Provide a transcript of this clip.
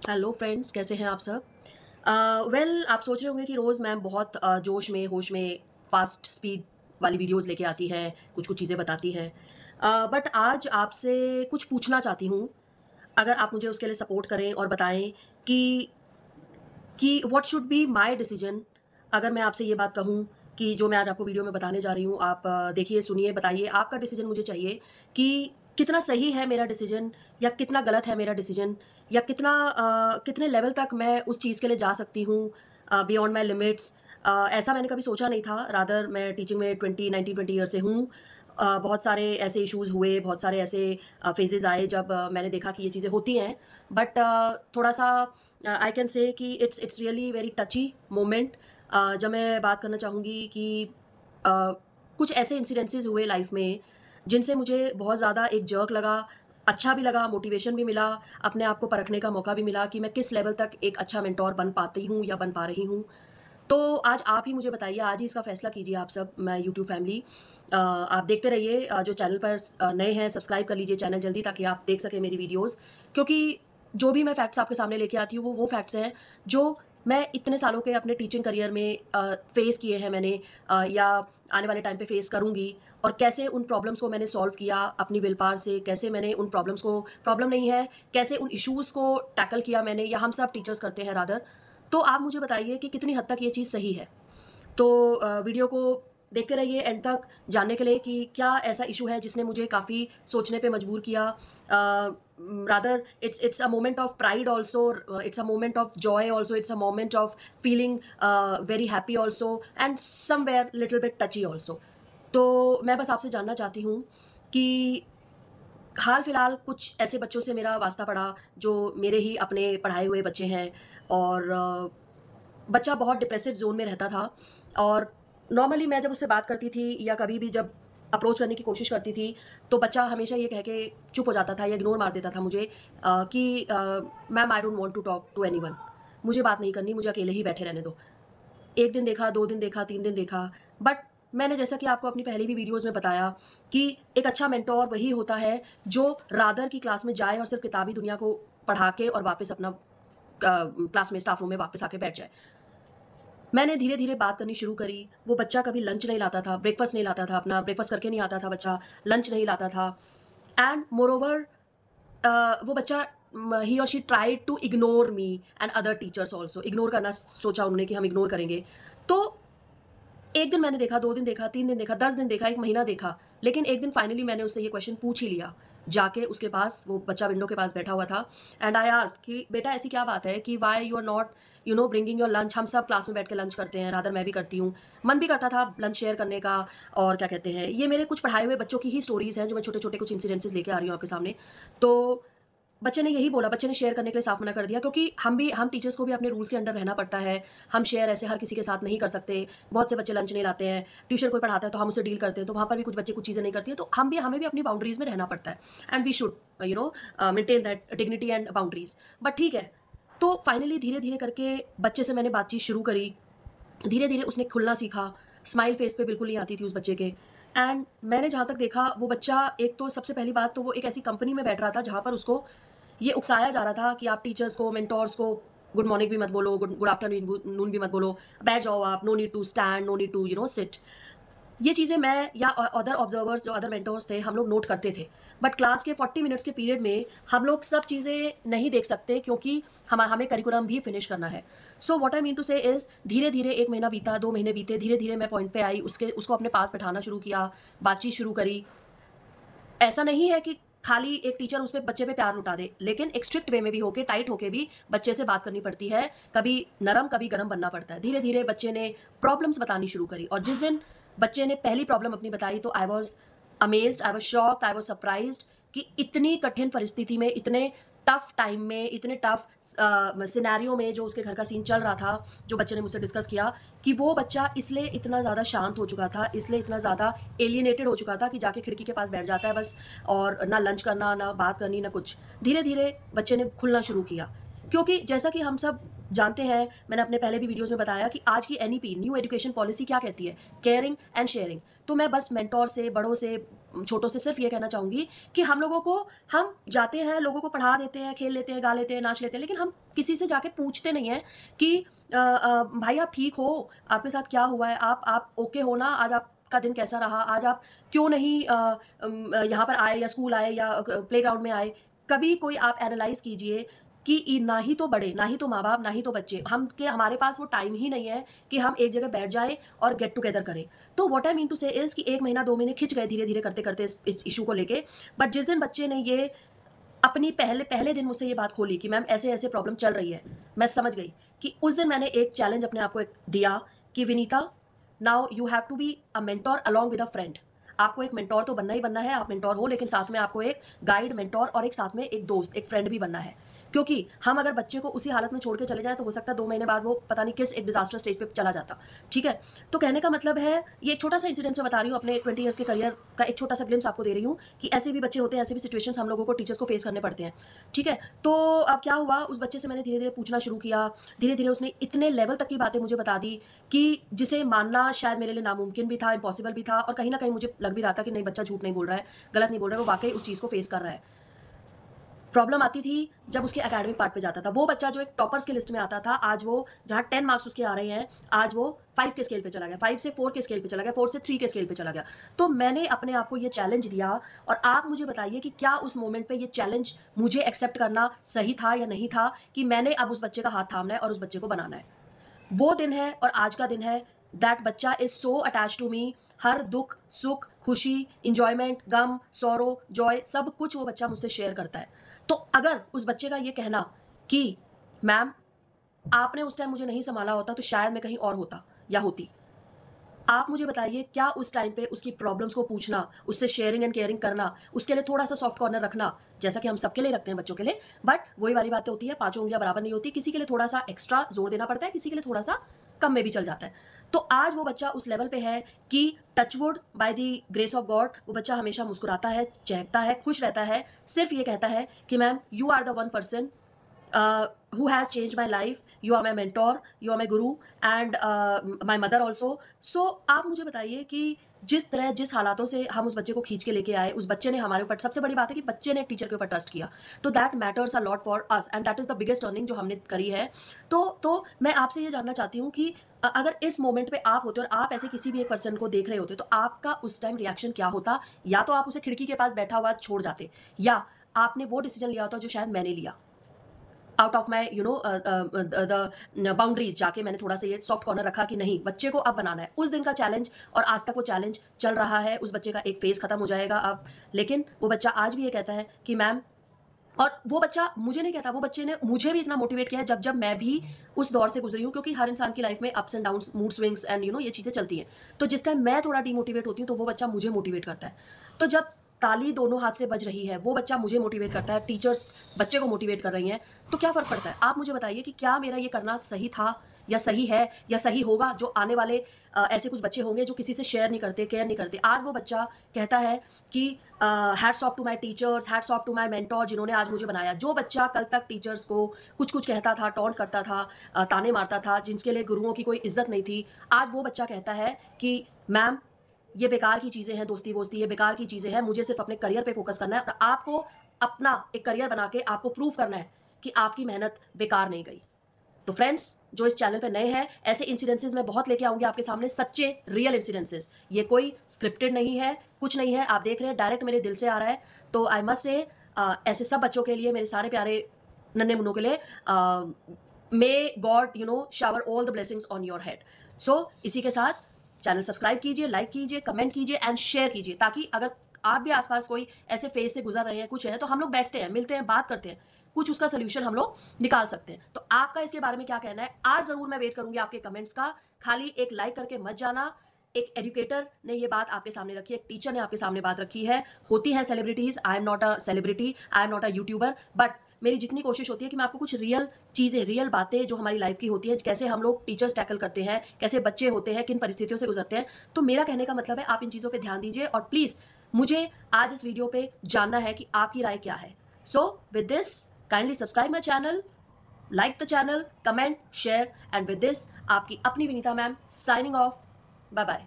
Hello friends, कैसे हैं आप सब? आप सोच रहे होंगे कि रोज़ मैम बहुत जोश में होश में फास्ट स्पीड वाली वीडियोस लेके आती हैं, कुछ कुछ चीज़ें बताती हैं। बट आज आपसे कुछ पूछना चाहती हूँ। अगर आप मुझे उसके लिए सपोर्ट करें और बताएं कि what should be my decision. अगर मैं आपसे ये बात कहूँ कि जो मैं आज आपको वीडियो में बताने जा रही हूँ, आप देखिए, सुनिए, बताइए, आपका डिसीजन मुझे चाहिए कि कितना सही है मेरा डिसीजन या कितना गलत है मेरा डिसीजन, या कितने लेवल तक मैं उस चीज़ के लिए जा सकती हूँ बियॉन्ड माई लिमिट्स। ऐसा मैंने कभी सोचा नहीं था। रादर मैं टीचिंग में 20 ईयर से हूँ। बहुत सारे ऐसे इश्यूज़ हुए, बहुत सारे ऐसे फेजेज़ आए जब मैंने देखा कि ये चीज़ें होती हैं। बट थोड़ा सा आई कैन से कि इट्स रियली वेरी टची मोमेंट। जब मैं बात करना चाहूँगी कि uh, कुछ ऐसे इंसिडेंसेस हुए लाइफ में जिनसे मुझे बहुत ज़्यादा एक जर्क लगा, अच्छा भी लगा, मोटिवेशन भी मिला, अपने आप को परखने का मौका भी मिला कि मैं किस लेवल तक एक अच्छा मेंटोर बन पाती हूँ या बन पा रही हूँ। तो आज आप ही मुझे बताइए, आज ही इसका फैसला कीजिए आप सब, मैं यूट्यूब फैमिली। आप देखते रहिए, जो चैनल पर नए हैं सब्सक्राइब कर लीजिए चैनल जल्दी, ताकि आप देख सकें मेरी वीडियोस। क्योंकि जो भी मैं फैक्ट्स आपके सामने लेके आती हूँ वो फैक्ट्स हैं जो मैं इतने सालों के अपने टीचिंग करियर में फेस किए हैं मैंने, या आने वाले टाइम पे फेस करूँगी। और कैसे उन प्रॉब्लम्स को मैंने सॉल्व किया अपनी विल पावर से, कैसे मैंने उन प्रॉब्लम्स को, प्रॉब्लम नहीं है, कैसे उन इश्यूज़ को टैकल किया मैंने, या हम सब टीचर्स करते हैं रादर। तो आप मुझे बताइए कि कितनी हद तक ये चीज़ सही है। तो वीडियो को देखते रहिए एंड तक, जानने के लिए कि क्या ऐसा इशू है जिसने मुझे काफ़ी सोचने पे मजबूर किया। Rather it's a moment of pride also, it's a moment of Joy also, it's a moment of feeling very happy also, and somewhere little bit टची also. तो मैं बस आपसे जानना चाहती हूँ कि हाल फिलहाल कुछ ऐसे बच्चों से मेरा वास्ता पड़ा जो मेरे ही अपने पढ़ाए हुए बच्चे हैं। और बच्चा बहुत डिप्रेसिव ज़ोन में रहता था। और नॉर्मली मैं जब उससे बात करती थी या कभी भी जब अप्रोच करने की कोशिश करती थी, तो बच्चा हमेशा ये कह के चुप हो जाता था या इग्नोर मार देता था मुझे, कि ma'am I don't want to talk to anyone. मुझे बात नहीं करनी, मुझे अकेले ही बैठे रहने दो। 1 दिन देखा, 2 दिन देखा, 3 दिन देखा, बट मैंने जैसा कि आपको अपनी पहली भी वीडियोज़ में बताया कि एक अच्छा मेंटर वही होता है जो रादर की क्लास में जाए और सिर्फ़ किताबी दुनिया को पढ़ा के और वापस अपना क्लास में स्टाफ रूम में वापस आके बैठ जाए। मैंने धीरे-धीरे बात करनी शुरू करी। वो बच्चा कभी लंच नहीं लाता था, ब्रेकफ़ास्ट नहीं लाता था, अपना ब्रेकफ़ास्ट करके नहीं आता था बच्चा, लंच नहीं लाता था। एंड मोरओवर वो बच्चा ही और she tried to ignore me and other teachers also. Ignore करना सोचा उन्होंने कि हम इग्नोर करेंगे। तो 1 दिन मैंने देखा, 2 दिन देखा, 3 दिन देखा, 10 दिन देखा, 1 महीना देखा। लेकिन एक दिन फाइनली मैंने उससे ये क्वेश्चन पूछ ही लिया। जाके उसके पास, वो बच्चा विंडो के पास बैठा हुआ था, एंड आई आस्क्ड कि बेटा ऐसी क्या बात है कि why you are not bringing your lunch? हम सब क्लास में बैठ के लंच करते हैं, रादर मैं भी करती हूँ। मन भी करता था लंच शेयर करने का। और क्या कहते हैं, ये मेरे कुछ पढ़ाए हुए बच्चों की ही स्टोरीज़ हैं जो मैं छोटे-छोटे कुछ इंसिडेंसेस लेके आ रही हूँ आपके सामने। तो बच्चे ने यही बोला, बच्चे ने शेयर करने के लिए साफ मना कर दिया, क्योंकि हम टीचर्स को भी अपने रूल्स के अंडर रहना पड़ता है। हम शेयर ऐसे हर किसी के साथ नहीं कर सकते। बहुत से बच्चे लंच नहीं लाते हैं, ट्यूशन कोई पढ़ाता है तो हम उससे डील करते हैं, तो वहाँ पर भी कुछ बच्चे कुछ चीज़ें नहीं करती हैं, तो हमें भी अपनी बाउंड्रीज़ में रहना पड़ता है। And we should maintain that dignity and boundaries. But ठीक है। तो फाइनली धीरे-धीरे करके बच्चे से मैंने बातचीत शुरू करी। धीरे-धीरे उसने खुलना सीखा, स्माइल फेस पे बिल्कुल नहीं आती थी उस बच्चे के। एंड मैंने जहाँ तक देखा, वो बच्चा, एक तो सबसे पहली बात तो वो एक ऐसी कंपनी में बैठ रहा था जहाँ पर उसको ये उकसाया जा रहा था कि आप टीचर्स को, मेंटोर्स को गुड मॉर्निंग भी मत बोलो, गुड गुड आफ्टरनून नून भी मत बोलो, बैठ जाओ आप, no need to stand, no need to sit. ये चीज़ें मैं या अदर ऑब्जर्वर्स, जो अदर मेंटोर्स थे, हम लोग नोट करते थे। बट क्लास के 40 मिनट्स के पीरियड में हम लोग सब चीज़ें नहीं देख सकते, क्योंकि हमें करिकुलम भी फिनिश करना है। So what I mean to say is, धीरे-धीरे 1 महीना बीता, 2 महीने बीते, धीरे-धीरे मैं पॉइंट पे आई, उसको अपने पास बैठाना शुरू किया, बातचीत शुरू करी। ऐसा नहीं है कि खाली एक टीचर उस पे बच्चे पे प्यार लुटा दे, लेकिन एक स्ट्रिक्ट वे में भी होके, टाइट होके भी बच्चे से बात करनी पड़ती है। कभी नरम, कभी गरम बनना पड़ता है। धीरे-धीरे बच्चे ने प्रॉब्लम्स बतानी शुरू करी, और जिस दिन बच्चे ने पहली प्रॉब्लम अपनी बताई, तो I was amazed, I was shocked, I was surprised कि इतनी कठिन परिस्थिति में, इतने टफ टाइम में, इतने टफ सिनेरियो में, जो उसके घर का सीन चल रहा था, जो बच्चे ने मुझसे डिस्कस किया, कि वो बच्चा इसलिए इतना ज़्यादा शांत हो चुका था, इसलिए इतना ज़्यादा एलियनेटेड हो चुका था कि जाके खिड़की के पास बैठ जाता है बस, और ना लंच करना, ना बात करनी, ना कुछ। धीरे-धीरे बच्चे ने खुलना शुरू किया। क्योंकि जैसा कि हम सब जानते हैं, मैंने अपने पहले भी वीडियोज़ में बताया कि आज की एनईपी, न्यू एजुकेशन पॉलिसी क्या कहती है? Caring and sharing. तो मैं बस मेंटर से, बड़ों से, छोटों से सिर्फ ये कहना चाहूँगी कि हम जाते हैं, लोगों को पढ़ा देते हैं, खेल लेते हैं, गा लेते हैं, नाच लेते हैं, लेकिन हम किसी से जाके पूछते नहीं हैं कि भाई आप ठीक हो? आपके साथ क्या हुआ है? आप ओके हो ना? आज आपका दिन कैसा रहा? आज आप क्यों नहीं यहाँ पर आए या स्कूल आए या प्लेग्राउंड में आए? कभी कोई आप एनालाइज़ कीजिए कि ना ही तो बड़े, ना ही तो माँ-बाप, ना ही तो बच्चे, हमारे पास वो टाइम ही नहीं है कि हम एक जगह बैठ जाएँ और गेट टुगेदर करें। तो what I mean to say is कि 1 महीना, 2 महीने खिंच गए धीरे-धीरे करते-करते इस इश्यू को लेके। बट जिस दिन बच्चे ने ये अपनी पहले पहले दिन मुझसे ये बात खोली कि मैम ऐसे-ऐसे प्रॉब्लम चल रही है, मैं समझ गई कि उस दिन मैंने एक चैलेंज अपने आप को एक दिया कि Vinita, now you have to be a mentor along with a friend. आपको एक मेंटर तो बनना ही बनना है, आप मेंटर हो, लेकिन साथ में आपको एक गाइड, मेंटर और एक साथ में एक दोस्त, एक फ्रेंड भी बनना है। क्योंकि हम अगर बच्चे को उसी हालत में छोड़ के चले जाएँ तो हो सकता है 2 महीने बाद वो पता नहीं किस एक डिज़ास्टर स्टेज पे चला जाता। ठीक है? तो कहने का मतलब है, ये एक छोटा-सा इंसिडेंस मैं बता रही हूँ अपने 20 इयर्स के करियर का, एक छोटा-सा ग्लिम्प्स आपको दे रही हूँ कि ऐसे भी बच्चे होते हैं, ऐसे भी सिचुएशंस हम लोगों को, टीचर्स को फेस करने पड़ते हैं। ठीक है? तो अब क्या हुआ, उस बच्चे से मैंने धीरे-धीरे पूछना शुरू किया। धीरे-धीरे उसने इतने लेवल तक की बातें मुझे बता दी कि जिसे मानना शायद मेरे लिए नामुमकिन भी था, इम्पॉसिबल भी था, और कहीं न कहीं मुझे लग भी रहा था कि नहीं, बच्चा झूठ नहीं बोल रहा है, गलत नहीं बोल रहा है, वो वाक़ई उस चीज़ को फेस कर रहा है। प्रॉब्लम आती थी जब उसके एकेडमिक पार्ट पे जाता था। वो बच्चा जो एक टॉपर्स की लिस्ट में आता था, आज वो जहाँ 10 मार्क्स उसके आ रहे हैं, आज वो 5 के स्केल पे चला गया, 5 से 4 के स्केल पे चला गया, 4 से 3 के स्केल पे चला गया। तो मैंने अपने आप को ये चैलेंज दिया, और आप मुझे बताइए कि क्या उस मोमेंट पे ये चैलेंज मुझे एक्सेप्ट करना सही था या नहीं था कि मैंने अब उस बच्चे का हाथ थामना है और उस बच्चे को बनाना है। वो दिन है और आज का दिन है, दैट बच्चा is so attached to me. हर दुःख, सुख, खुशी, एन्जॉयमेंट, गम, सॉरो, जॉय, सब कुछ वो बच्चा मुझसे शेयर करता है। तो अगर उस बच्चे का ये कहना कि मैम आपने उस टाइम मुझे नहीं सँभाला होता तो शायद मैं कहीं और होता या होती। आप मुझे बताइए, क्या उस टाइम पे उसकी प्रॉब्लम्स को पूछना, उससे शेयरिंग एंड केयरिंग करना, उसके लिए थोड़ा-सा सॉफ्ट कॉर्नर रखना, जैसा कि हम सबके लिए रखते हैं बच्चों के लिए, बट वही वाली बातें होती है, पाँचों उँगलियाँ बराबर नहीं होती, किसी के लिए थोड़ा-सा एक्स्ट्रा ज़ोर देना पड़ता है, किसी के लिए थोड़ा-सा कम में भी चल जाता है। तो आज वो बच्चा उस लेवल पे है कि touch wood, by the grace of God, वो बच्चा हमेशा मुस्कुराता है, चहकता है, खुश रहता है, सिर्फ़ ये कहता है कि ma'am you are the one person who has changed my life, you are my mentor, you are my guru and my mother also. So आप मुझे बताइए कि जिस तरह, जिस हालातों से हम उस बच्चे को खींच के लेके आए, उस बच्चे ने हमारे ऊपर, सबसे बड़ी बात है कि बच्चे ने एक टीचर के ऊपर ट्रस्ट किया, तो that matters a lot for us and that is the biggest earning जो हमने करी है। तो मैं आपसे ये जानना चाहती हूँ कि अगर इस मोमेंट पे आप होते और आप ऐसे किसी भी एक पर्सन को देख रहे होते, तो आपका उस टाइम रिएक्शन क्या होता? या तो आप उसे खिड़की के पास बैठा हुआ छोड़ जाते, या आपने वो डिसीजन लिया होता जो शायद मैंने लिया, out of my the boundaries जाके मैंने थोड़ा सा ये सॉफ्ट कॉर्नर रखा कि नहीं, बच्चे को अब बनाना है। उस दिन का चैलेंज और आज तक वो चैलेंज चल रहा है। उस बच्चे का एक फेज खत्म हो जाएगा अब, लेकिन वो बच्चा आज भी ये कहता है कि मैम, और वो बच्चा मुझे नहीं कहता, वो बच्चे ने मुझे भी इतना मोटिवेट किया है जब जब मैं भी उस दौर से गुजरी हूँ, क्योंकि हर इंसान की लाइफ में ups and downs, mood swings and ये चीज़ें चलती हैं। तो जिस टाइम मैं थोड़ा डीमोटिवेट होती हूँ तो वो बच्चा मुझे मोटिवेट करता है। तो जब ताली दोनों हाथ से बज रही है, वो बच्चा मुझे मोटिवेट करता है, टीचर्स बच्चे को मोटिवेट कर रही हैं, तो क्या फ़र्क पड़ता है? आप मुझे बताइए कि क्या मेरा ये करना सही था या सही है या सही होगा? जो आने वाले ऐसे कुछ बच्चे होंगे जो किसी से शेयर नहीं करते, केयर नहीं करते। आज वो बच्चा कहता है कि hats off to my teachers, hats off to my mentor जिन्होंने आज मुझे बनाया। जो बच्चा कल तक टीचर्स को कुछ-कुछ कहता था, टॉन्ट करता था, ताने मारता था, जिसके लिए गुरुओं की कोई इज़्ज़त नहीं थी, आज वो बच्चा कहता है कि मैम ये बेकार की चीज़ें हैं, दोस्ती-वोस्ती ये बेकार की चीज़ें हैं, मुझे सिर्फ़ अपने करियर पे फ़ोकस करना है और आपको अपना एक करियर बना के आपको प्रूव करना है कि आपकी मेहनत बेकार नहीं गई। तो फ्रेंड्स, जो इस चैनल पे नए हैं, ऐसे इंसिडेंसेस मैं बहुत लेके आऊँगी आपके सामने, सच्चे रियल इंसिडेंसेस। ये कोई स्क्रिप्टेड नहीं है, कुछ नहीं है, आप देख रहे हैं डायरेक्ट मेरे दिल से आ रहा है। तो आई मस्ट से ऐसे सब बच्चों के लिए, मेरे सारे प्यारे नन्हे-मुन्नों के लिए, may God shower all the blessings on your head. So इसी के साथ चैनल सब्सक्राइब कीजिए, लाइक कीजिए, कमेंट कीजिए एंड शेयर कीजिए, ताकि अगर आप भी आसपास कोई ऐसे फेज से गुजर रहे हैं, कुछ है, तो हम लोग बैठते हैं, मिलते हैं, बात करते हैं, कुछ उसका सोल्यूशन हम लोग निकाल सकते हैं। तो आपका इसके बारे में क्या कहना है? आज ज़रूर मैं वेट करूँगी आपके कमेंट्स का। खाली एक लाइक करके मत जाना। एक एजुकेटर ने ये बात आपके सामने रखी है, एक टीचर ने आपके सामने बात रखी है। होती हैं celebrities, I am not a celebrity, I am not a YouTuber, but मेरी जितनी कोशिश होती है कि मैं आपको कुछ रियल चीज़ें, रियल बातें जो हमारी लाइफ की होती हैं, कैसे हम लोग टीचर्स टैकल करते हैं, कैसे बच्चे होते हैं, किन परिस्थितियों से गुजरते हैं। तो मेरा कहने का मतलब है, आप इन चीज़ों पे ध्यान दीजिए और प्लीज़ मुझे आज इस वीडियो पे जानना है कि आपकी राय क्या है। So with this, kindly subscribe my channel, like the channel, comment, share, and with this, आपकी अपनी Vinita ma'am signing off. Bye bye.